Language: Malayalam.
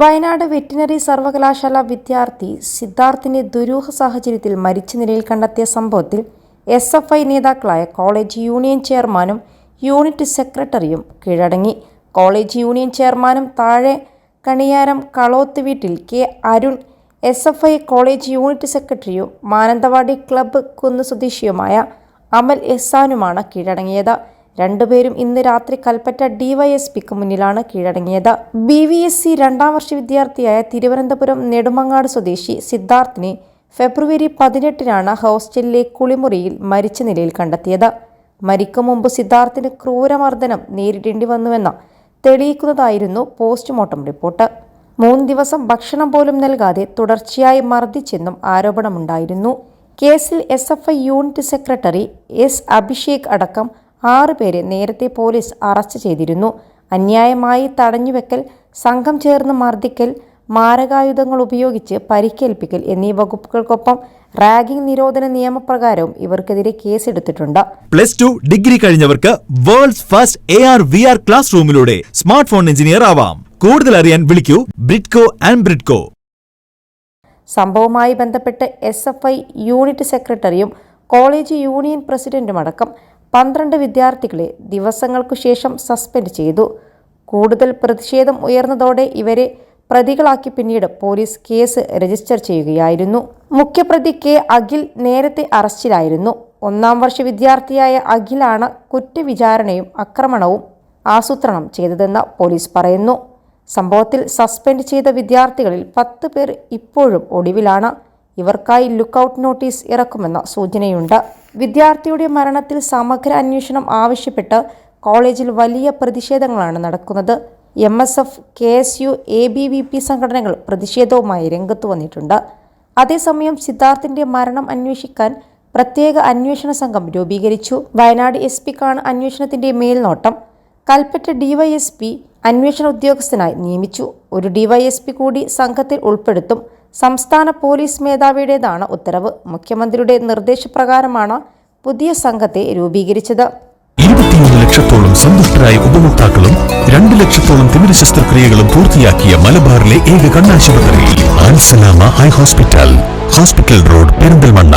വയനാട് വെറ്റിനറി സർവകലാശാല വിദ്യാർത്ഥി സിദ്ധാർത്ഥിനെ ദുരൂഹ സാഹചര്യത്തിൽ മരിച്ച നിലയിൽ കണ്ടെത്തിയ സംഭവത്തിൽ SFI നേതാക്കളായ കോളേജ് യൂണിയൻ ചെയർമാനും യൂണിറ്റ് സെക്രട്ടറിയും കീഴടങ്ങി. കോളേജ് യൂണിയൻ ചെയർമാനും താഴെ കണിയാരം കളോത്ത് വീട്ടിൽ K. Arun, SFI college unit സെക്രട്ടറിയും മാനന്തവാടി ക്ലബ്ബ് കുന്ന് സ്വദേശിയുമായ അമൽ എഹ്സാനുമാണ് കീഴടങ്ങിയത്. രണ്ടുപേരും ഇന്ന് രാത്രി കൽപ്പറ്റ DYSPക്ക് മുന്നിലാണ് കീഴടങ്ങിയത്. BVSC 2ാം വർഷ വിദ്യാർത്ഥിയായ തിരുവനന്തപുരം നെടുമങ്ങാട് സ്വദേശി സിദ്ധാർത്ഥിനെ ഫെബ്രുവരി 18-നാണ് ഹോസ്റ്റലിലെ കുളിമുറിയിൽ മരിച്ച നിലയിൽ കണ്ടെത്തിയത്. മരിക്കും മുമ്പ് സിദ്ധാർത്ഥിന് ക്രൂരമർദ്ദനം നേരിടേണ്ടി വന്നുവെന്ന് തെളിയിക്കുന്നതായിരുന്നു പോസ്റ്റ്മോർട്ടം റിപ്പോർട്ട്. 3 ദിവസം ഭക്ഷണം പോലും നൽകാതെ തുടർച്ചയായി മർദ്ദിച്ചെന്നും ആരോപണമുണ്ടായിരുന്നു. കേസിൽ SFI unit secretary S. Abhishek അടക്കം 6 പേരെ നേരത്തെ പോലീസ് അറസ്റ്റ് ചെയ്തിരുന്നു. അന്യായമായി തടഞ്ഞുവെക്കൽ, സംഘം ചേർന്ന് മർദ്ദിക്കൽ, മാരകായുധങ്ങൾ ഉപയോഗിച്ച് പരിക്കേൽപ്പിക്കൽ എന്നീ വകുപ്പുകൾക്കൊപ്പം റാഗിംഗ് നിരോധന നിയമപ്രകാരവും ഇവർക്കെതിരെ കേസെടുത്തിട്ടുണ്ട്. +2 ഡിഗ്രി കഴിഞ്ഞവർക്ക് വേൾഡ്സ് ഫസ്റ്റ് AR/VR ക്ലാസ് റൂമിലൂടെ സ്മാർട്ട് ഫോൺ എഞ്ചിനീയർ ആവാം. കൂടുതൽ അറിയാൻ വിളിക്കൂ ബ്രിഡ്കോ ആൻഡ് ബ്രിഡ്കോ. സംഭവവുമായി ബന്ധപ്പെട്ട് SFI യൂണിറ്റ് സെക്രട്ടറിയും കോളേജ് യൂണിയൻ പ്രസിഡന്റുമടക്കം 12 വിദ്യാർത്ഥികളെ ദിവസങ്ങൾക്കു ശേഷം സസ്പെൻഡ് ചെയ്തു. കൂടുതൽ പ്രതിഷേധം ഉയർന്നതോടെ ഇവരെ പ്രതികളാക്കി പിന്നീട് പോലീസ് കേസ് രജിസ്റ്റർ ചെയ്യുകയായിരുന്നു. മുഖ്യപ്രതി K. അഖിൽ നേരത്തെ അറസ്റ്റിലായിരുന്നു. 1ാം വർഷ വിദ്യാർത്ഥിയായ അഖിലാണ് കുറ്റവിചാരണയും ആക്രമണവും ആസൂത്രണം ചെയ്തതെന്ന് പോലീസ് പറയുന്നു. സംഭവത്തിൽ സസ്പെൻഡ് ചെയ്ത വിദ്യാർത്ഥികളിൽ 10 പേർ ഇപ്പോഴും ഒളിവിലാണ്. ഇവർക്കായി ലുക്കൌട്ട് നോട്ടീസ് ഇറക്കുമെന്ന സൂചനയുണ്ട്. വിദ്യാർത്ഥിയുടെ മരണത്തിൽ സമഗ്ര അന്വേഷണം ആവശ്യപ്പെട്ട് കോളേജിൽ വലിയ പ്രതിഷേധങ്ങളാണ് നടക്കുന്നത്. MSF, KSU, ABVP സംഘടനകൾ പ്രതിഷേധവുമായി രംഗത്ത് വന്നിട്ടുണ്ട്. അതേസമയം സിദ്ധാർത്ഥിന്റെ മരണം അന്വേഷിക്കാൻ പ്രത്യേക അന്വേഷണ സംഘം രൂപീകരിച്ചു. വയനാട് SP-ക്കാണ് അന്വേഷണത്തിന്റെ മേൽനോട്ടം. കൽപ്പറ്റ DYSP അന്വേഷണ ഉദ്യോഗസ്ഥനായി നിയമിച്ചു. ഒരു DYSP കൂടി സംഘത്തിൽ ഉൾപ്പെടുത്തും. സംസ്ഥാന പോലീസ് മേധാവിയുടേതാണ് ഉത്തരവ്. മുഖ്യമന്ത്രിയുടെ നിർദ്ദേശപ്രകാരമാണ് പുതിയ സംഘത്തെ രൂപീകരിച്ചത്. 21 ലക്ഷത്തോളം സന്തുഷ്ടരായ ഉപഭോക്താക്കളും 2 ലക്ഷത്തോളം തിമിര ശസ്ത്രക്രിയകളും പൂർത്തിയാക്കിയ മലബാറിലെ ഏക കണ്ണാശുപത്രി ആൻസലാമ ഹൈ ഹോസ്പിറ്റൽ റോഡ്, പെരിന്തൽമണ്ണ.